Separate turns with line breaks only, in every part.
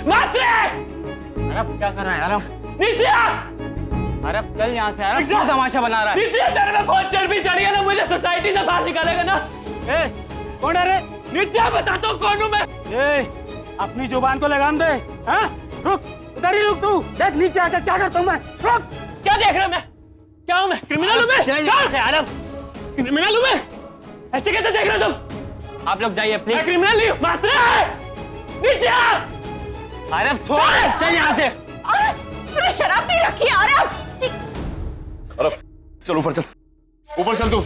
मात्रे!
अरब क्या कर रहा है अरब?
नीचे आ!
अरब चल यहाँ से अरब, क्यों तमाशा बना रहा है?
नीचे तेरे में बहुत चर्बी चढ़ी है ना, मुझे सोसाइटी से बाहर निकालेगा ना।
ए, कौन है रे?
नीचे बताता हूँ कौन हूँ मैं।
ए, अपनी जुबान को लगाम दे। हाँ? रुक, उधर ही रुक तू। देख नीचे आकर क्या करता हूँ मैं। रुक।
क्या देख रहा मैं? क्या हूँ मैं? क्रिमिनल हूँ मैं?
चल अरब,
क्रिमिनल हूँ मैं? ऐसे कैसे देख रहे हो तुम?
आप लोग जाइए
मैं
प्लीज।
क्रिमिनल नहीं हूँ। मात्रे! नीचे आ!
अरब छोड़, चल यहाँ से।
तूने शराब पी रखी है अरब।
अरब चल ऊपर चल, ऊपर चल तू।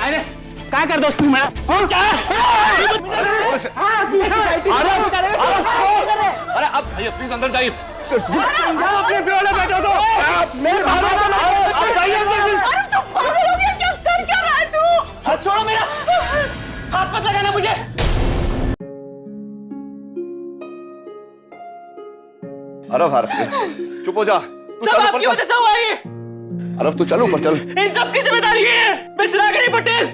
अरे क्या कर दोस्त तू मेरा? क्या?
अरे अब भैया प्लीज अंदर जाइए।
अपने पियोले बैठो तो।
आप जाइए
अरब तू पागल हो गया क्या? कर क्या रहा है तू?
हाथ छोड़ो मेरा! हाथ मत लगाना मुझे!
अरब चुप हो जा।
सब आपकी वजह से हुआ ये।
अरब तू चल ऊपर चल।
इन सब की जिम्मेदारी है मिस्टर आगरी पटेल।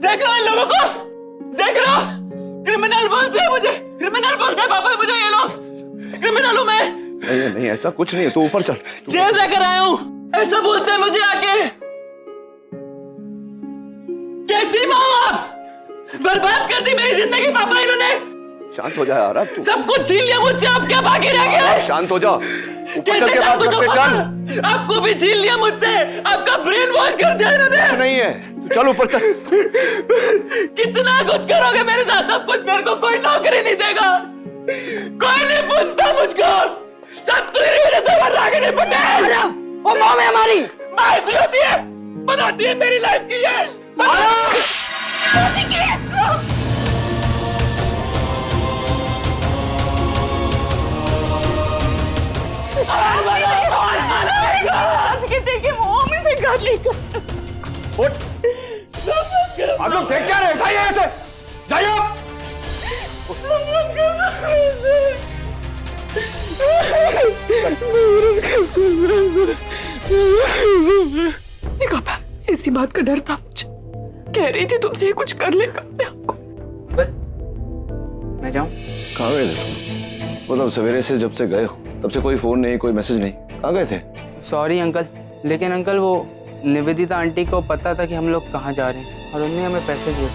देख रहे हो इन लोगों को? देख रहे हो? क्रिमिनल बोलते हैं मुझे, क्रिमिनल बोलते हैं पापा मुझे ये लोग। क्रिमिनल हूं मैं।
नहीं नहीं ऐसा कुछ नहीं है, तू ऊपर चल।
जेल रहकर आया हूं, ऐसा बोलते हैं मुझे आके। कैसी माँ हो आप? बर्बाद कर दी मेरी जिंदगी पापा इन्होंने।
शांत हो जा अरब तू।
सब कुछ छीन लिया मुझसे, आप क्या बाकी रह गए?
शांत हो जा, ऊपर चल
कैसे
के बात
शांत हो
करते
जाऊं
चल।
पापा? आपको भी छीन लिया मुझसे, आपका ब्रेन वॉश कर दिया इन्होंने।
कुछ नहीं है, तू चल ऊपर चल।
कितना कुछ करोगे मेरे साथ, अब कुछ मेरे को कोई नौकरी नहीं देगा, कोई नहीं पूछता मुझको, सब तेरी वजह से मर रहा है पटेल।
वो माँ में हमारी
माँ ऐसी होती है, बनाती है मेरी लाइफ की ये।
आप लोग देख क्या रहे? जाइए ऐसे, जाइए।
पापा इसी बात का डर था मुझे, कह रही थी तुमसे ये कुछ कर लेगा अपने आप को।
मैं जाऊं?
कहाँ गए थे तुम? मतलब सवेरे से जब से गए हो तब से कोई फोन नहीं, कोई मैसेज नहीं, कहाँ गए थे?
सॉरी अंकल, लेकिन अंकल वो निवेदिता आंटी को पता था कि हम लोग कहाँ जा रहे हैं और उन्होंने हमें पैसे दिए।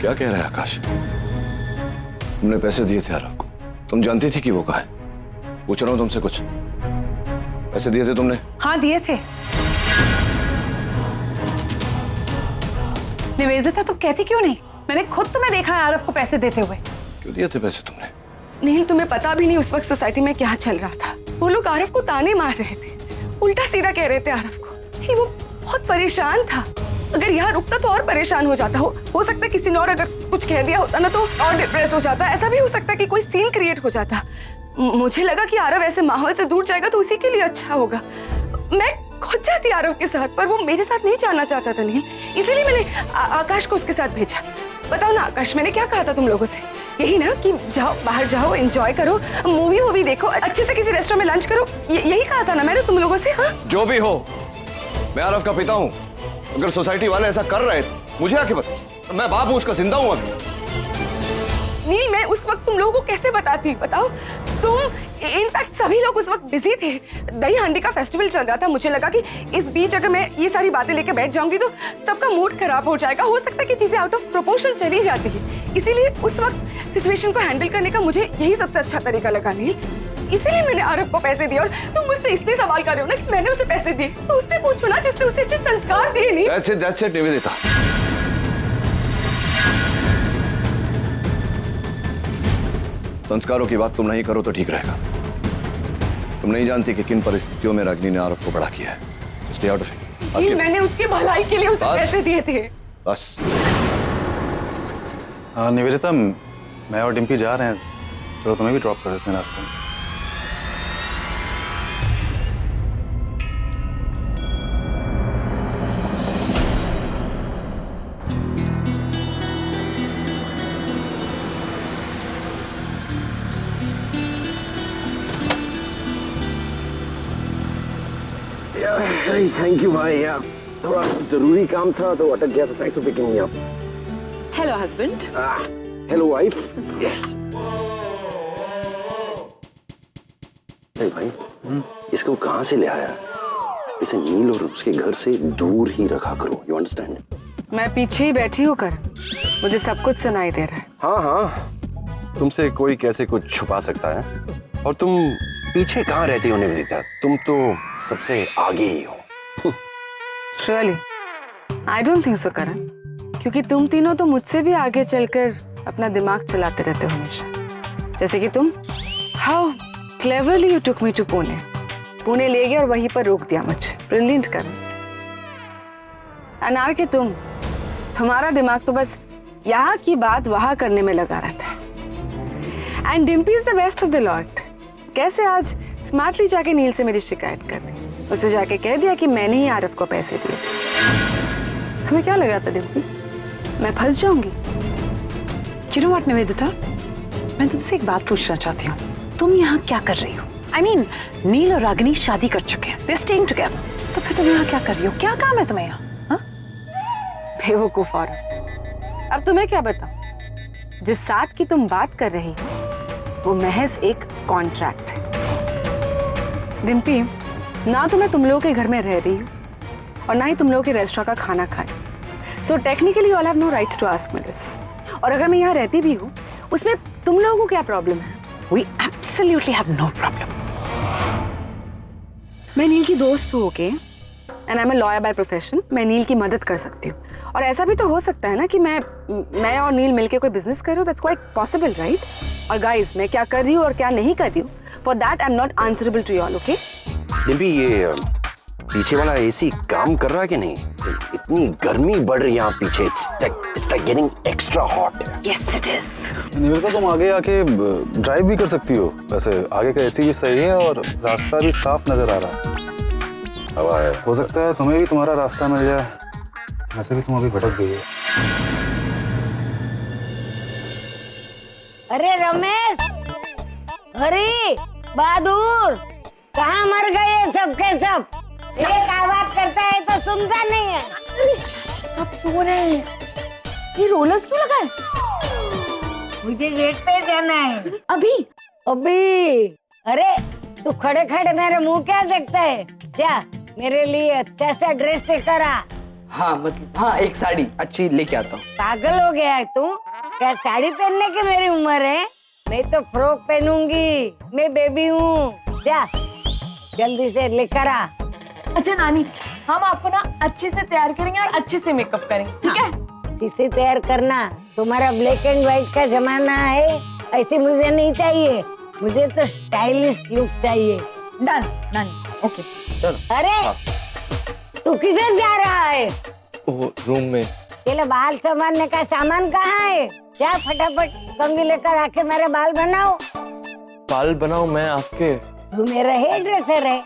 क्या कह रहा है आकाश? तुमने पैसे दिए थे अरब को, तुम जानती थी कि वो कहाँ है? पूछ रहा हूँ तुमसे, कुछ पैसे दिए थे तुमने?
हाँ दिए थे। निवेदिता तो कहती क्यों नहीं? मैंने खुद तुम्हें देखा है आरव को पैसे देते हुए।
क्यों दिए थे पैसे तुमने?
नील तुम्हें पता भी नहीं उस वक्त सोसाइटी में क्या चल रहा था। वो लोग आरव को ताने मार रहे थे, उल्टा सीधा कह रहे थे आरव को कि वो बहुत परेशान था। अगर यहाँ रुकता तो और परेशान हो जाता। हो सकता है किसी ने और अगर कुछ कह दिया होता ना तो और डिप्रेस हो जाता। ऐसा भी हो सकता है कि कोई सीन क्रिएट हो जाता। मुझे लगा कि आरव ऐसे माहौल से दूर जाएगा तो उसी के लिए अच्छा होगा। मैं खुद जाती आरव के साथ, पर वो मेरे साथ नहीं जाना चाहता था नील, इसीलिए मैंने आकाश को उसके साथ भेजा। बताओ ना आकाश, मैंने क्या कहा था तुम लोगों से? यही ना कि जाओ बाहर जाओ, एंजॉय करो, मूवी देखो, अच्छे से किसी रेस्टोरेंट में लंच करो, यही कहा था ना मैंने तुम लोगों से? हाँ
जो भी हो, मैं आरव का पिता हूँ। अगर सोसाइटी वाले ऐसा कर रहे थे मुझे आके बता, मैं बाप हूँ उसका, जिंदा हूँ अभी।
नहीं, मैं उस वक्त तुम लोगों को कैसे बताती? बताओ तुम, इनफैक्ट सभी लोग उस वक्त बिजी थे, दही हांडी का फेस्टिवल चल रहा था। मुझे लगा कि इस बीच अगर मैं ये सारी बातें लेके बैठ जाऊंगी तो सबका मूड खराब हो जाएगा, हो सकता है कि चीजें आउट ऑफ प्रोपोर्शन चली जाती है। इसीलिए उस वक्त सिचुएशन को हैंडल करने का मुझे यही सबसे अच्छा तरीका लगा नील, इसीलिए मैंने आरव को पैसे दिए। और तुम मुझसे इसलिए सवाल कर रहे हो ना कि मैंने उसे पैसे दिए, तो उससे पूछो ना जिसने उसे ऐसे संस्कार दिए। नहीं
That's it, निवेदिता। संस्कारों की बात तुम नहीं करो तो ठीक रहेगा। तुम नहीं जानती कि किन परिस्थितियों में रागिनी ने आरव को बड़ा किया है। Stay out of it.
मैंने उसकी भलाई के लिए उसे पैसे दिए थे।
बस।
निवेदिता, मैं और डिम्पी जा रहे हैं, चलो तुम्हें भी ड्रॉप कर देते हैं रास्ते में।
थैंक यू भाई यार, थोड़ा जरूरी काम था तो अटक गया, तो thanks for picking me up.
Hello husband.
Hello wife. Yes. भाई इसको कहाँ से ले आया? इसे नील और उसके घर से दूर ही रखा करो, यू अंडरस्टैंड?
मैं पीछे ही बैठी हूँ कर, मुझे सब कुछ सुनाई दे रहा है।
हाँ हाँ, तुमसे कोई कैसे कुछ छुपा सकता है? और तुम पीछे कहाँ रहती हो निवेदिता? तुम तो सबसे आगे ही हो।
Really? I don't think so करण, क्योंकि तुम तीनों तो मुझसे भी आगे चलकर अपना दिमाग चलाते रहते हो हमेशा। जैसे कि तुम, How cleverly you took me to Pune. Pune ले गए और वहीं पर रोक दिया मुझे। Brilliant करण। अनार के तुम्हारा दिमाग तो बस यहाँ की बात वहाँ करने में लगा रहता है। And Dimpy is the best of the lot। कैसे आज स्मार्टली जाके नील से मेरी शिकायत कर दी, उसे जाके कह दिया कि मैंने ही आरफ को पैसे दिए। तुम्हें क्या लगा था डिम्पी, मैं फंस जाऊंगी?
You know what, निवेदिता, मैं तुमसे एक बात पूछना चाहती हूँ। तुम यहाँ क्या कर रही हो? I mean, नील और रागिनी शादी कर चुके हैं, they're staying together। तो फिर तुम यहाँ क्या कर रही हो? क्या काम है तुम्हें यहाँ? हाँ?
बेवकूफ औरत, अब तुम्हें क्या बताऊं? जिस साथ की तुम बात कर रही हो वो महज एक कॉन्ट्रैक्ट है। डिम्पी, ना तो मैं तुम लोगों के घर में रह रही हूँ और ना ही तुम लोगों के रेस्टोरेंट का खाना खाए। So technically all have no rights to ask me this. और अगर मैं यहाँ रहती भी हूँ, उसमें तुम लोगों को क्या प्रॉब्लम है?
We absolutely have no problem।
मैं नील की दोस्त हूँ, okay, and I am a lawyer by profession. मैं नील की मदद कर सकती हूँ, और ऐसा भी तो हो सकता है ना कि मैं और नील मिलके कोई बिजनेस कर रहे हो। That's quite possible, right? और गाइस, मैं क्या कर रही हूँ और क्या नहीं कर रही हूँ, for that I am not answerable to you all, okay?
Dimpy, ये पीछे वाला एसी काम कर रहा है कि नहीं? इतनी गर्मी बढ़ रही है यहाँ पीछे, it's like getting extra hot।
Yes, it is।
Nivedita, तुम आगे आके ड्राइव भी कर सकती हो। वैसे आगे का एसी भी सही है और रास्ता भी साफ नजर आ रहा है।
हवा है।
हो सकता है तुम्हें भी तुम्हारा रास्ता मिल जाए। वैसे भी तुम अभी भटक गई है।
अरे रमेश, अरे बहादुर, कहाँ मर गए सब के सब? एक आवाज करता है तो सुनता नहीं है।
सब सो रहे हैं। ये रोलर्स क्यों लगा है?
मुझे रेट पे जाना है।
अभी?
अभी? अरे तू खड़े खड़े मेरे मुंह क्या देखता है? क्या मेरे लिए अच्छा सा ड्रेस लेकर आ।
हाँ मतलब हाँ, एक साड़ी अच्छी लेके आता हूँ।
पागल हो गया है तू? क्या साड़ी पहनने की मेरी उम्र है? मैं तो फ्रॉक पहनूंगी, मैं बेबी हूँ। जा जल्दी से लेकर आ।
अच्छा नानी, हम आपको ना अच्छे से तैयार करेंगे और अच्छे से मेकअप करेंगे, ठीक है?
इसे तैयार करना, तुम्हारा ब्लैक एंड व्हाइट का जमाना है, ऐसे मुझे नहीं चाहिए। मुझे तो स्टाइलिश लुक चाहिए।
डन नानी, ओके।
अरे तू किधर जा रहा है?
वो रूम में।
तेरे बाल संभालने का सामान कहाँ है? जा फटाफट कंघी लेकर आके मेरे बाल बनाओ।
बाल बनाओ मैं आपके?
तू मेरा हेयर ड्रेसर है।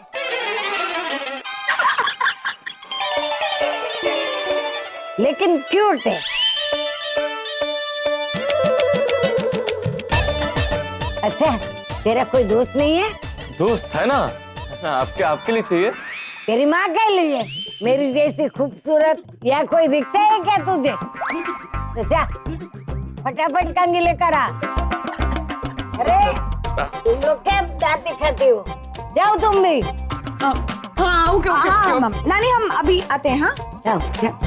लेकिन क्यूट है। अच्छा, तेरा कोई दोस्त नहीं है?
दोस्त है ना, आपके लिए चाहिए।
तेरी माँ के लिए? मेरी जैसी खूबसूरत या कोई दिखता है क्या तुझे? तो जा फटाफट कंघी लेकर आ। अरे तुम लोग क्या दांत दिखाते हो? जाओ तुम भी।
हाँ ओके ओके। नानी हम अभी आते हैं। हाँ
जाओ, जाओ।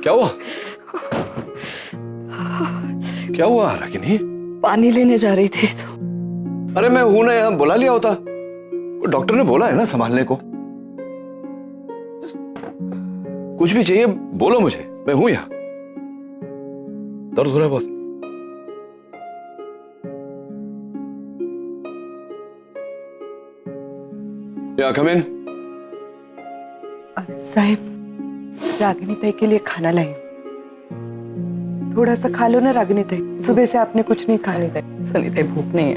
क्या हुआ? क्या हुआ रागिनी?
पानी लेने जा रही थी तो।
अरे मैं हूं ना, यहाँ बुला लिया होता। डॉक्टर ने बोला है ना संभालने को। कुछ भी चाहिए बोलो मुझे, मैं हूं यहाँ। दर्द हो रहा है बहुत। या कम इन।
साहिब, रागिनी ताई के लिए खाना लाई। थोड़ा सा खा लो ना रागिनी ताई, सुबह से आपने कुछ नहीं खाया।
सनी ताई भूख नहीं है।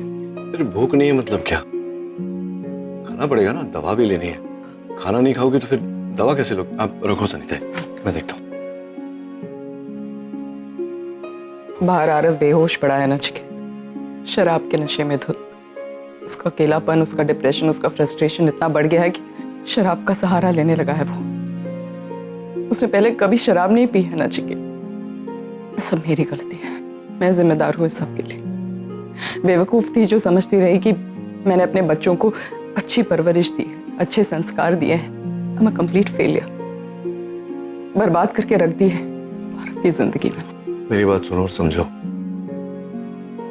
तेरी भूख नहीं है मतलब क्या? खाना पड़ेगा ना, दवा भी लेनी है। खाना नहीं खाओगे तो फिर दवा कैसे लोगे? आप रखो सनी ताई, मैं देखता हूँ।
बाहर आरव बेहोश पड़ा है नच के। शराब के नशे में धुत। उसका अकेलापन, उसका डिप्रेशन, उसका फ्रस्ट्रेशन इतना बढ़ गया है कि शराब का सहारा लेने लगा है वो। उसने पहले कभी शराब नहीं पी है ना चिकी। सब मेरी गलती है, मैं जिम्मेदार हूँ इस सब के लिए। बेवकूफ थी जो समझती रही कि मैंने अपने बच्चों को अच्छी परवरिश दी है, अच्छे संस्कार दिए हैं। I'm a complete failure। बर्बाद करके रख दी है अपनी जिंदगी में।
मेरी बात सुनो और समझो।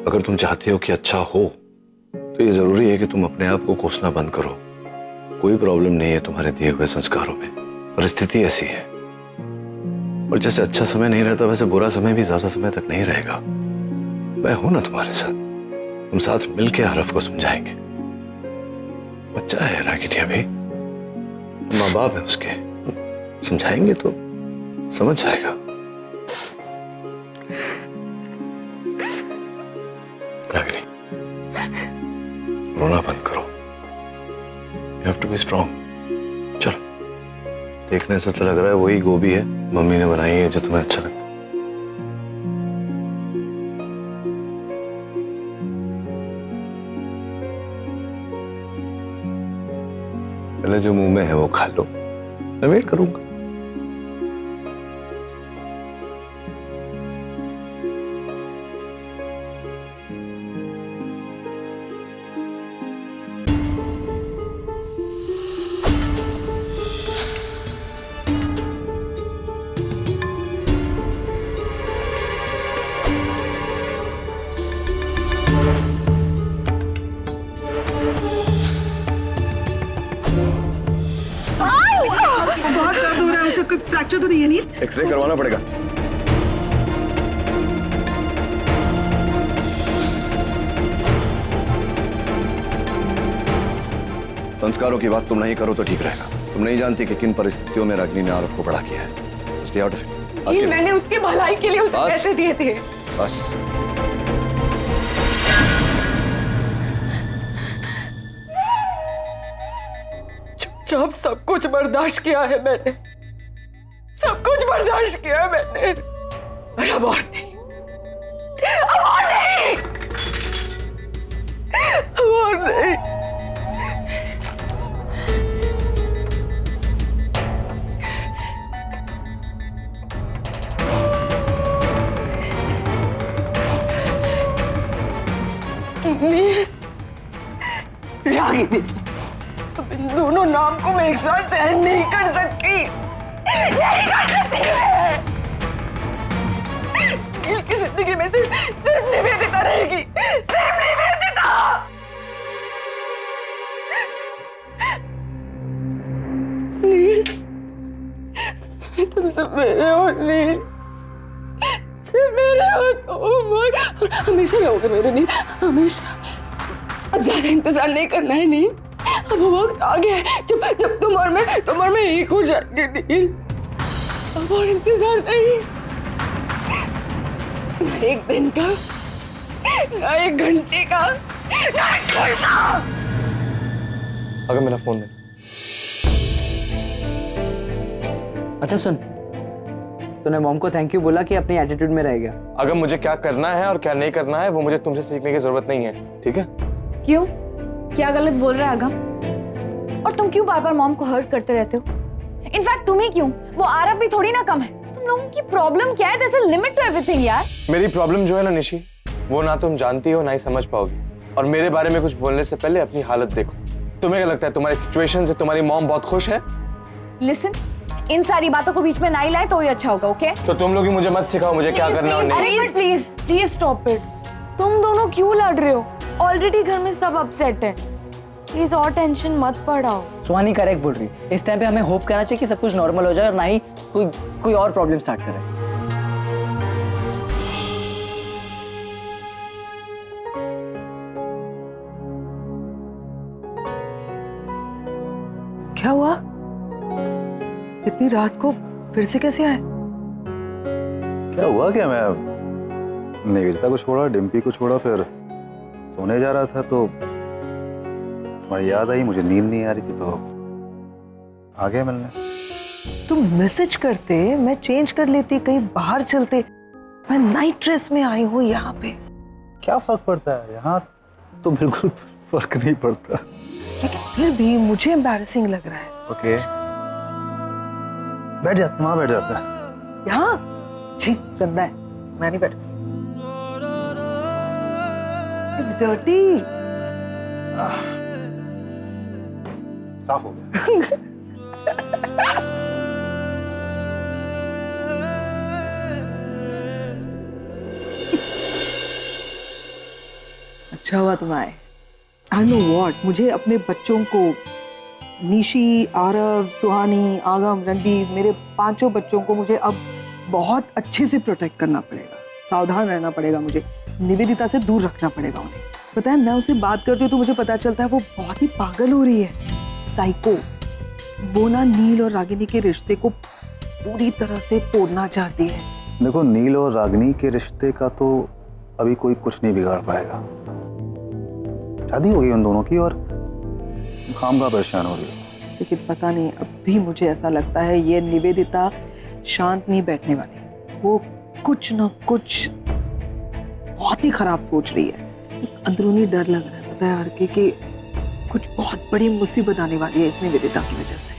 अगर तुम चाहती हो कि अच्छा हो तो ये जरूरी है कि तुम अपने आप को कोसना बंद करो। कोई प्रॉब्लम नहीं है तुम्हारे दिए हुए संस्कारों में, परिस्थिति ऐसी है। और जैसे अच्छा समय नहीं रहता वैसे बुरा समय भी ज्यादा समय तक नहीं रहेगा। मैं हूं ना तुम्हारे साथ, हम साथ मिलके आरफ को समझाएंगे। बच्चा है रागिनी, अभी माँ बाप है उसके, समझाएंगे तो समझ जाएगा। रागिनी, रोना बंद करो। You have to be strong। चलो, देखने से तो लग रहा है वही गोभी है मम्मी ने बनाई है जो तुम्हें अच्छा लगता है। पहले जो मुंह में है वो खा लो, मैं वेट करूंगा।
बहुत दर्द हो रहा है, ऐसा कोई फ्रैक्चर तो नहीं है नील?
एक्सरे करवाना पड़ेगा। संस्कारों की बात तुम नहीं करो तो ठीक रहेगा। तुम नहीं जानती कि किन परिस्थितियों में रागिनी ने आरफ को बड़ा किया है। Stay out of it।
ये मैंने उसके भलाई के लिए उसे
बस।
पैसे दिए थे।
बस।
चुपचाप सब कुछ बर्दाश्त किया है मैंने, सब कुछ बर्दाश्त किया है मैंने। और अब और नहीं, अब और नहीं, अब और नहीं। रागिनी, अब इन दोनों नाम को मैं एक साथ सहन नहीं कर सकती, नहीं कर सकती मैं। नील की जिंदगी में सिर्फ निवेदिता रहेगी, सिर्फ निवेदिता। नील, तुम सब मेरे हो नील, सिर्फ मेरे हो तुम, हमेशा रहोगे मेरे नील, हमेशा। अब ज्यादा इंतजार नहीं करना है नील, अब वो वक्त आ गया है जब तुम और मैं एक हो जाएंगे नील। अब और इंतजार नहीं, ना एक दिन का, ना एक घंटे का, ना एक साल का।
अगर मेरा फोन दे।
अच्छा सुन, तूने मॉम को थैंक यू बोला कि अपनी एटीट्यूड में रह गया।
अगर मुझे क्या करना है और क्या नहीं करना है वो मुझे तुमसे सीखने की जरूरत नहीं है, ठीक है?
क्यों? क्या गलत बोल रहा है अगम? और तुम क्यों बार बार मॉम को हर्ट करते रहते हो? इनफैक्ट तुम ही क्यों, वो आरव भी थोड़ी ना कम है। तुम लोगों की प्रॉब्लम क्या है? There's a limit to everything यार।
मेरी प्रॉब्लम जो है ना निशी, वो ना तुम जानती हो ना ही समझ पाओगी। और मेरे बारे में कुछ बोलने से पहले अपनी हालत देखो। तुम्हें क्या लगता है तुम्हारी सिचुएशन से तुम्हारी मॉम बहुत खुश है?
लिसन, इन सारी बातों को बीच में ना ही लाए तो ही अच्छा होगा, ओके?
तो तुम लोग ही मुझे मत सिखाओ मुझे क्या करना और नहीं।
अरे प्लीज प्लीज स्टॉप इट। तुम दोनों क्यों लड़ रहे हो? ऑलरेडी घर में सब अपसेट है, प्लीज और टेंशन मत बढ़ाओ।
सुहानी करेक्ट बोल रही है। इस टाइम पे हमें होप करना चाहिए कि सब कुछ नॉर्मल हो जाए और ना ही कोई और प्रॉब्लम स्टार्ट करे।
क्या हुआ? इतनी रात को फिर से कैसे आए?
क्या हुआ? क्या मैं निवेदिता को छोड़ा, डिम्पी को छोड़ा, फिर सोने जा रहा था तो तुम्हारी याद आई, मुझे नींद नहीं आ रही थी तो आ गया मिलने।
तुम मैसेज करते, मैं चेंज कर लेती, कहीं बाहर चलते। मैं नाइट ड्रेस में आई हूँ यहाँ पे।
क्या फर्क पड़ता है, यहाँ तो बिल्कुल फर्क नहीं पड़ता।
लेकिन फिर भी मुझे एम्बैरेसिंग लग रहा है।
ओके, बैठ जाते, वहां बैठ जाता है।
यहाँ छी गंदा है, मैं नहीं बैठ। It's dirty.
साफ हो गया।
अच्छा हुआ तुम आए। आई नो वॉट, मुझे अपने बच्चों को, निशी, आरव, सुहानी, आगम, रणबीर, मेरे 5 बच्चों को मुझे अब बहुत अच्छे से प्रोटेक्ट करना पड़ेगा, सावधान रहना पड़ेगा, मुझे निवेदिता से दूर रखना पड़ेगा उन्हें। पता है, मैं उससे बात करती हूँ तो मुझे पता चलता है वो बहुत ही पागल हो रही है, साइको। वो ना नील और रागिनी के रिश्ते को पूरी तरह से तोड़ना चाहती है।
देखो, नील और रागिनी के रिश्ते का तो अभी कोई कुछ नहीं बिगाड़ पाएगा। शादी हो गई उन दोनों की और काम का परेशान हो रही है।
लेकिन पता नहीं, अब भी मुझे ऐसा लगता है ये निवेदिता शांत नहीं बैठने वाली। वो कुछ ना कुछ बहुत ही खराब सोच रही है। एक अंदरूनी डर लग रहा है, पता है आरके, कि कुछ बहुत बड़ी मुसीबत आने वाली है इस निवेदिता की वजह से।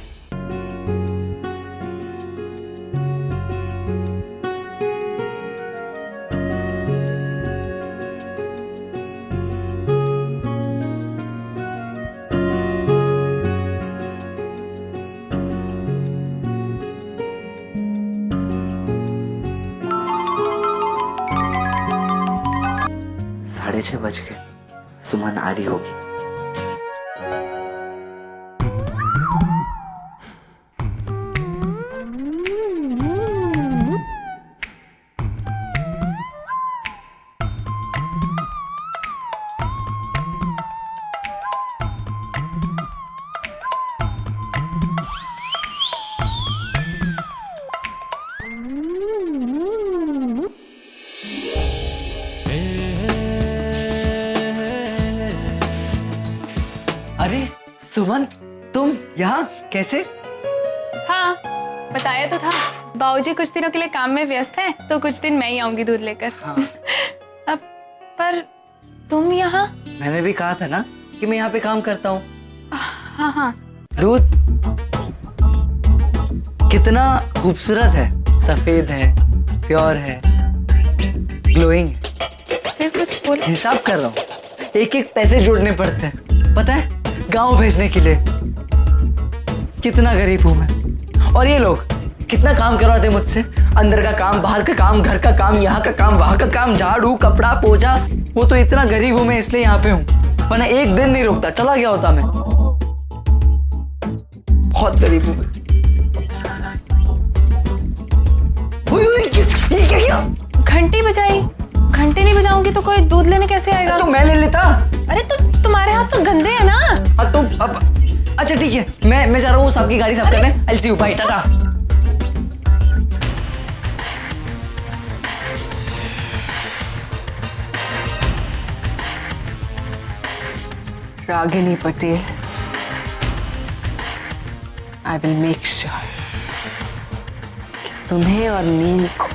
साढ़े 6 बज गए, सुमन आ रही होगी। अरे सुमन, तुम यहाँ कैसे?
हाँ, बताया तो था। बाबूजी कुछ दिनों के लिए काम में व्यस्त हैं, तो कुछ दिन मैं ही आऊंगी दूध लेकर।
हाँ।
अब पर तुम यहाँ?
मैंने भी कहा था ना कि मैं यहाँ पे काम करता हूँ।
हाँ हाँ।
दूध कितना खूबसूरत है, सफेद है, प्योर है, ग्लोइंग।
फिर कुछ बोलो।
हिसाब कर रहा हूँ, एक एक पैसे जोड़ने पड़ते हैं, पता है, गांव भेजने के लिए। कितना गरीब हूं मैं, और ये लोग कितना काम करवाते मुझसे। अंदर का काम, बाहर का काम, घर का काम, यहाँ का काम, वहां का काम, झाड़ू, कपड़ा, पोछा। वो तो इतना गरीब हूं मैं, इसलिए यहाँ पे हूँ, वरना एक दिन नहीं रुकता, चला गया होता मैं। बहुत गरीब हूँ। ये क्या किया?
घंटी बजाई। घंटी नहीं बजाऊंगी तो कोई दूध लेने कैसे आएगा?
तो मैं ले लेता।
अरे तो तुम्हारे हाथ तो गंदे हैं ना।
हाँ तो अब अच्छा ठीक है, मैं जा रहा हूँ सबकी गाड़ी साफ करने। I'll see you, bye, Tata.
Ragini Patel, I will make sure तुम्हें और नील को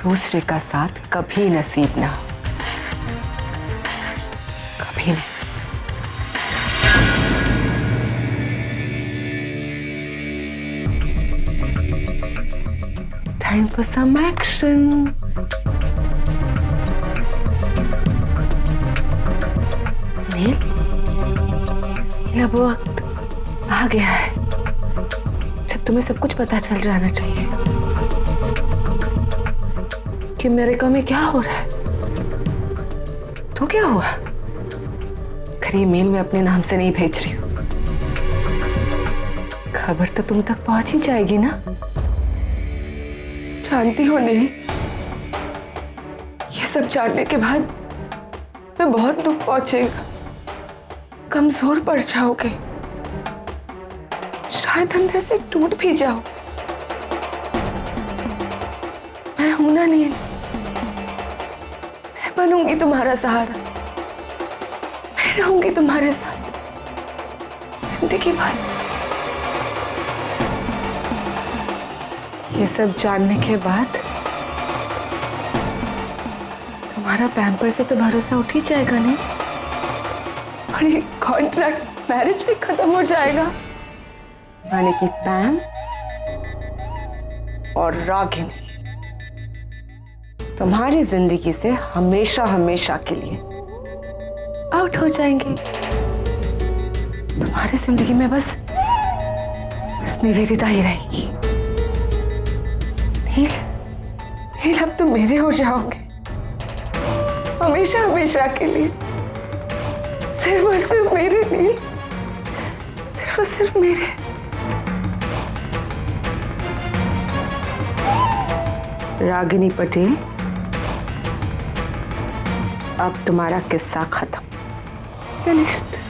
दूसरे का साथ कभी नसीब ना हो, कभी नहीं। Time for some action. नील, ये अब वक्त आ गया है जब तुम्हें सब कुछ पता चल जाना चाहिए कि मेरे काम में क्या हो रहा है। तो क्या हुआ? अगर ये मेल मैं अपने नाम से नहीं भेज रही हूँ, खबर तो तुम तक पहुंच ही जाएगी ना। जानती हो नील, ये सब जानने के बाद मैं बहुत दुख पहुंचेगा, कमजोर पड़ जाओगे, शायद अंदर से टूट भी जाओ। मैं हूं ना नील, मैं बनूंगी तुम्हारा सहारा, मैं रहूंगी तुम्हारे साथ जिंदगी भर। ये सब जानने के बाद
तुम्हारा पैम्पर से तो भरोसा उठ ही जाएगा नहीं, और ये कॉन्ट्रैक्ट मैरिज भी खत्म हो जाएगा। यानी कि पैम और रागिनी तुम्हारी जिंदगी से हमेशा हमेशा के लिए आउट हो जाएंगे। तुम्हारी जिंदगी में बस निवेदिता ही रहेगी। नील, नील अब तुम मेरे हो जाओगे हमेशा हमेशा के लिए। सिर्फ और सिर्फ मेरे नील, सिर्फ और सिर्फ मेरे। रागिनी पटेल, अब तुम्हारा किस्सा खत्म, फिनिश्ड।